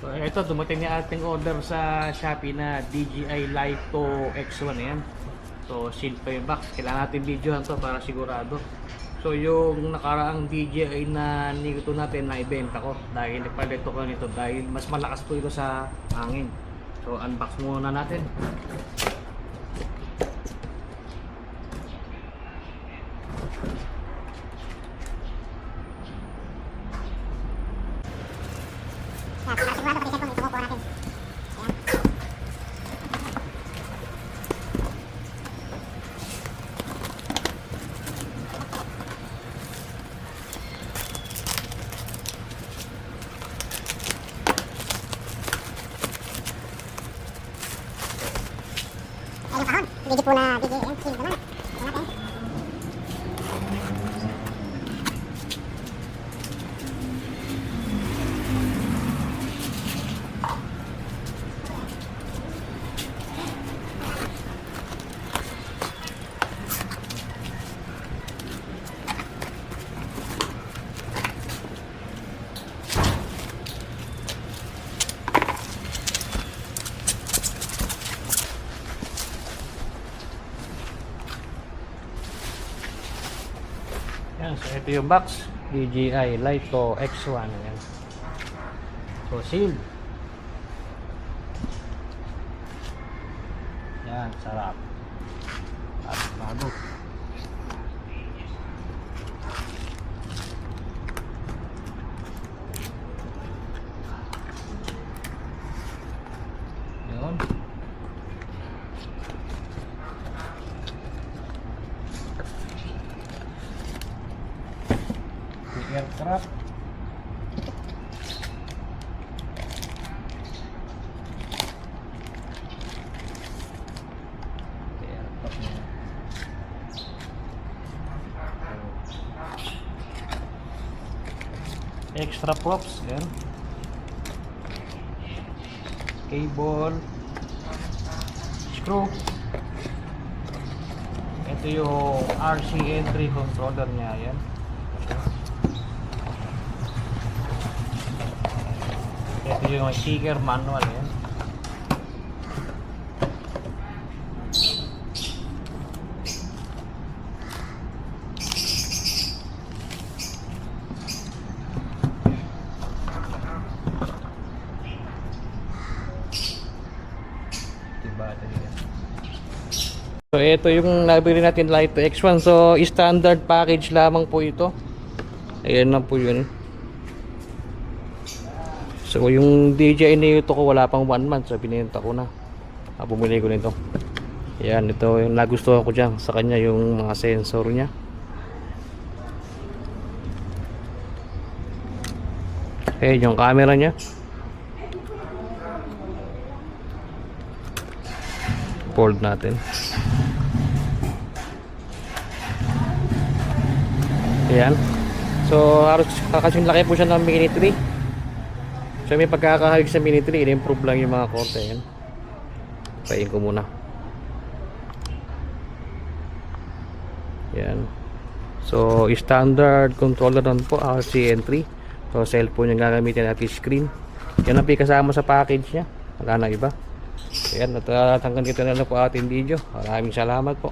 So ito, dumating yung ating order sa Shopee na DJI Lito X1 yan. So sealed pa yung box. Kailangan natin videohan to para sigurado. So yung nakaraang DJI na nito natin na ibenta ko dahil nagpalit ko nito dahil mas malakas po ito sa hangin. So unbox muna natin. Hindi po na video yan, seal naman. Ito natin. Yan, so ito yung box DJI Lito X1 yan. So sealed. Yan, sarap at bago. Yun. Aircraft. Extra props yan. Cable, screw. Ito yung RC entry controller niya yan. Ito yung sticker manual yan. So ito yung nabili natin Lito X1. So standard package lamang po ito. Ayan na po yun. So yung DJI nito ko wala pang 1 month, so binenta ko na. Bumili ko nito. Yan, ito yung nagustuhan ko diyan sa kanya, yung mga sensor niya. Yung camera niya. Fold natin. Ayan. So halos kakasing laki po siya ng Mini 3. So may pagkakahawig sa Mini 3, in-improve lang yung mga konti. Yan. Payin ko muna. Yan. So standard controller lang po, RC3. So cellphone yung gagamitin natin, screen. Yan ang kasama sa package niya. Wala na iba. Ayan, at hanggang dito na lang po ating video. Maraming salamat po.